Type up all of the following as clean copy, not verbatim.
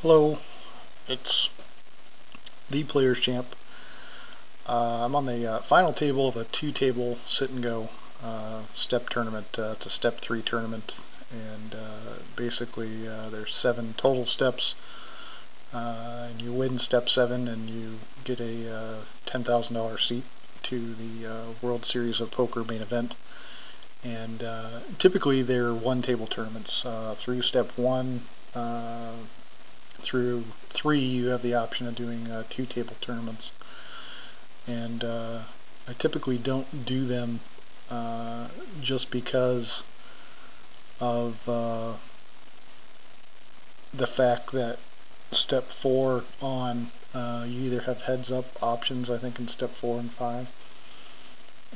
Hello, it's the Players Champ. I'm on the final table of a two-table sit-and-go step tournament. It's a Step 3 tournament, and basically there's 7 total steps, and you win Step 7 and you get a $10,000 seat to the World Series of Poker main event. And typically they're one-table tournaments. Through Step 1 through 3 you have the option of doing two-table tournaments, and I typically don't do them just because of the fact that Step 4 on, you either have heads-up options, I think, in Step 4 and 5,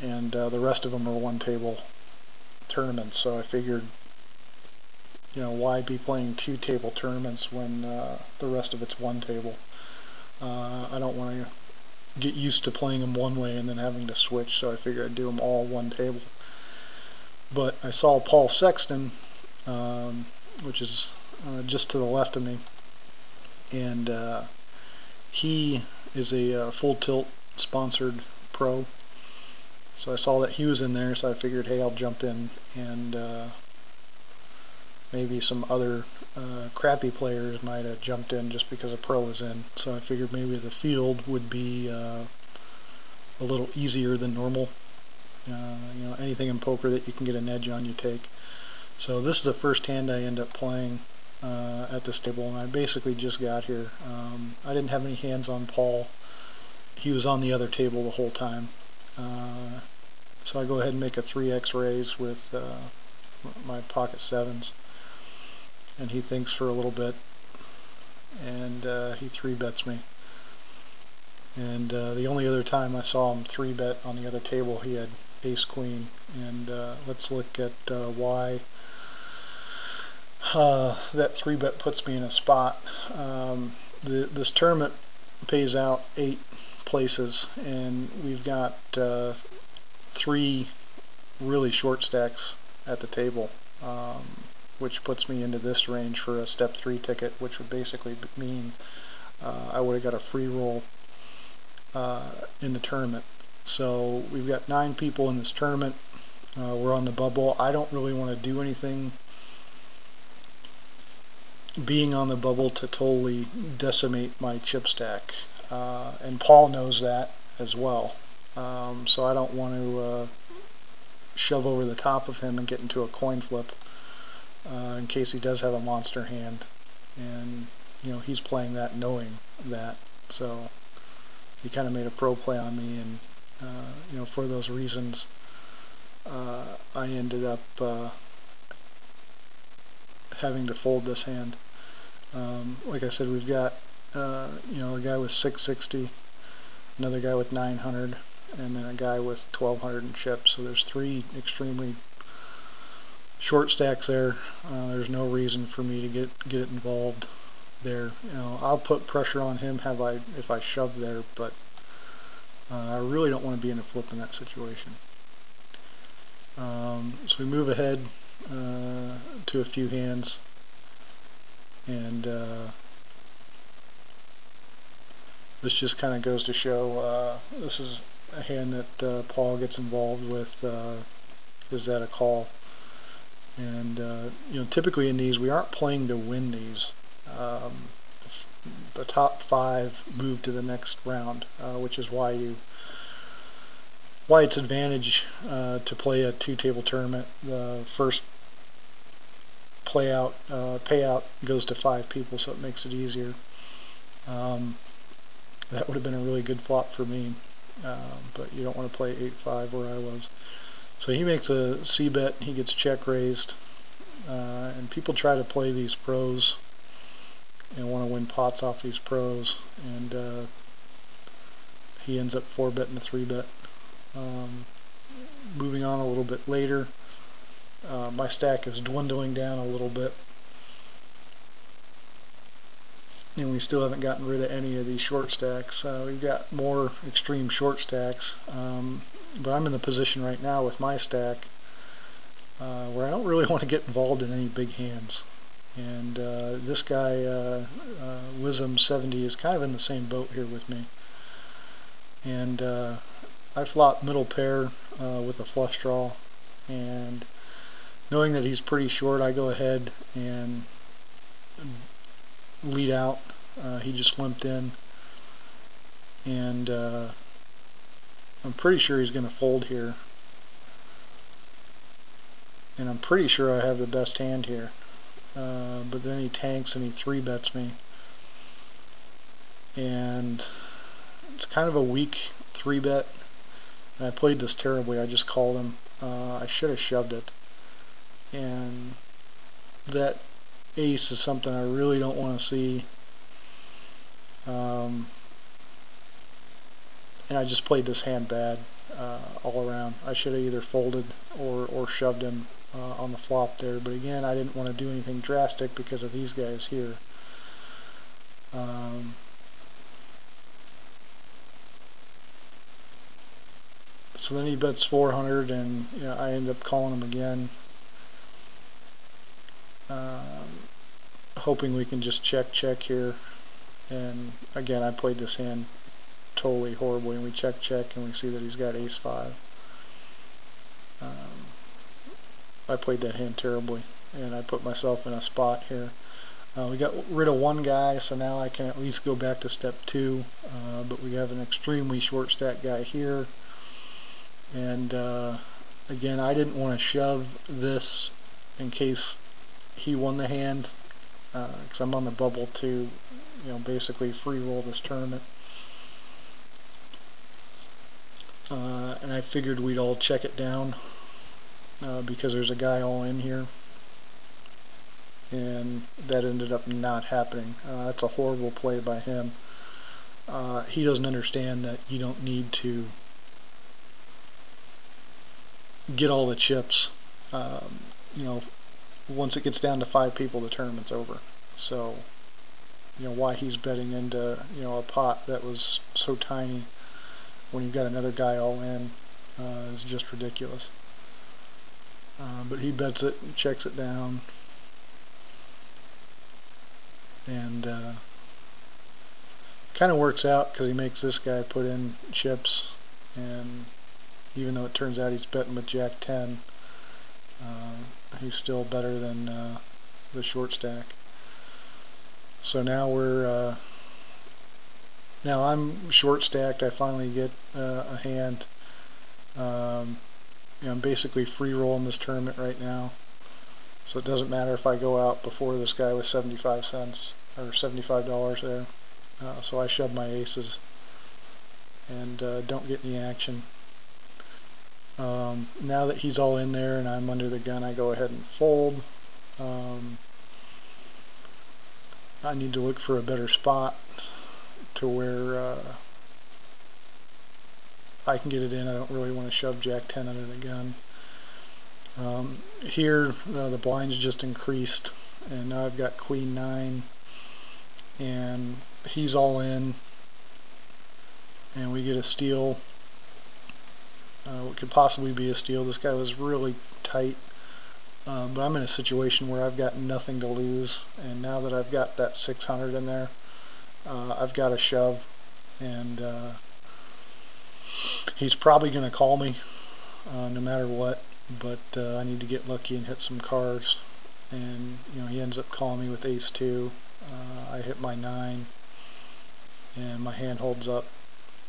and the rest of them are one-table tournaments. So I figured, why be playing two-table tournaments when the rest of it's one table? I don't want to get used to playing them one way and then having to switch, so I figured I'd do them all one table. But I saw Paul Sexton, which is just to the left of me, and he is a Full Tilt sponsored pro. So I saw that he was in there, so I figured, hey, I'll jump in, and maybe some other crappy players might have jumped in just because a pro was in. So I figured maybe the field would be a little easier than normal. Anything in poker that you can get an edge on, you take. So this is the first hand I end up playing at this table, and I basically just got here. I didn't have any hands on Paul. He was on the other table the whole time. So I go ahead and make a 3x raise with my pocket sevens, and he thinks for a little bit, and he 3-bets me. And the only other time I saw him 3-bet on the other table, he had ace-queen. And let's look at why that 3-bet puts me in a spot. This tournament pays out 8 places, and we've got 3 really short stacks at the table, which puts me into this range for a Step 3 ticket, which would basically mean I would have got a free roll in the tournament. So we've got 9 people in this tournament. We're on the bubble. I don't really want to do anything being on the bubble to totally decimate my chip stack, and Paul knows that as well. So I don't want to shove over the top of him and get into a coin flip in case he does have a monster hand, and he's playing that knowing that. So he kind of made a pro play on me, and for those reasons I ended up having to fold this hand. Like I said, we've got a guy with 660, another guy with 900, and then a guy with 1200 in chips. So there's 3 extremely short stacks there. There's no reason for me to get it involved there. I'll put pressure on him if I shove there, but I really don't want to be in a flip in that situation. So we move ahead to a few hands, and this just kind of goes to show this is a hand that Paul gets involved with. Is that a call? And typically in these we aren't playing to win these. The top 5 move to the next round, which is why it's advantage to play a two-table tournament. The first payout goes to 5 people, so it makes it easier. That would have been a really good flop for me, but you don't want to play 8-5 where I was. So he makes a c-bet, he gets check raised, and people try to play these pros and want to win pots off these pros, and he ends up 4-betting a 3-bet. Moving on a little bit later, my stack is dwindling down a little bit, and we still haven't gotten rid of any of these short stacks. We've got more extreme short stacks, but I'm in the position right now with my stack where I don't really want to get involved in any big hands. And this guy, Wisdom70, is kind of in the same boat here with me. And I flop middle pair with a flush draw, and knowing that he's pretty short, I go ahead and lead out. He just limped in, and I'm pretty sure he's going to fold here, and I'm pretty sure I have the best hand here. But then he tanks and he 3-bets me, and it's kind of a weak 3-bet, and I played this terribly. I just called him. I should have shoved it, and that ace is something I really don't want to see, and I just played this hand bad all around. I should have either folded or shoved him on the flop there, but again, I didn't want to do anything drastic because of these guys here. So then he bets 400, and I end up calling him again, hoping we can just check here. And again, I played this hand totally horribly, and we check, and we see that he's got ace-5. I played that hand terribly, and I put myself in a spot here. We got rid of one guy, so now I can at least go back to step 2, but we have an extremely short stack guy here. And again, I didn't want to shove this in case he won the hand, because I'm on the bubble to, basically free roll this tournament. And I figured we'd all check it down because there's a guy all in here, and that ended up not happening. That's a horrible play by him. He doesn't understand that you don't need to get all the chips. Once it gets down to 5 people, the tournament's over. So, why he's betting into, a pot that was so tiny when you've got another guy all in is just ridiculous. But he bets it and checks it down, and kind of works out because he makes this guy put in chips, and even though it turns out he's betting with Jack 10, he's still better than the short stack. So now now I'm short stacked. I finally get a hand. I'm basically free rolling this tournament right now, so it doesn't matter if I go out before this guy with 75 cents or $75 there. So I shove my aces and don't get any action. Now that he's all in there and I'm under the gun, I go ahead and fold. I need to look for a better spot to where I can get it in. I don't really want to shove Jack 10 under the gun. Here the blinds just increased, and now I've got Queen 9, and he's all in, and we get a steal. What could possibly be a steal. This guy was really tight, but I'm in a situation where I've got nothing to lose, and now that I've got that 600 in there, I've got to shove, and he's probably going to call me no matter what, but I need to get lucky and hit some cards, and he ends up calling me with ace 2. I hit my 9, and my hand holds up,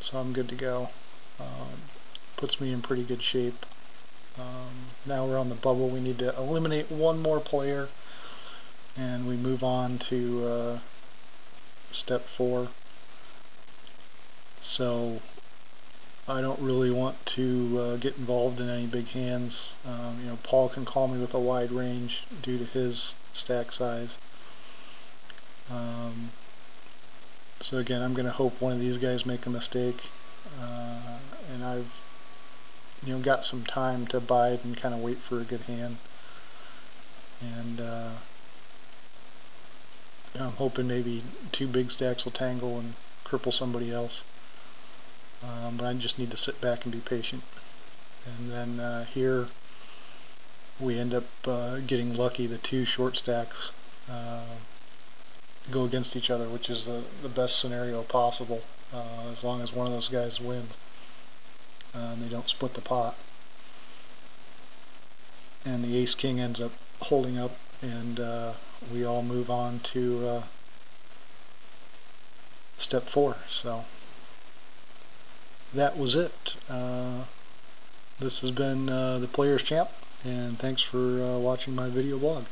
so I'm good to go. Puts me in pretty good shape. Now we're on the bubble. We need to eliminate one more player, and we move on to step 4. So I don't really want to get involved in any big hands. Paul can call me with a wide range due to his stack size. So again, I'm going to hope one of these guys make a mistake, and I've got some time to bide and kind of wait for a good hand, and I'm hoping maybe 2 big stacks will tangle and cripple somebody else, but I just need to sit back and be patient. And then here we end up getting lucky. The 2 short stacks go against each other, which is the best scenario possible, as long as one of those guys wins and they don't split the pot. And the ace-king ends up holding up, and we all move on to step 4. So that was it. This has been the Player's Champ, and thanks for watching my video blog.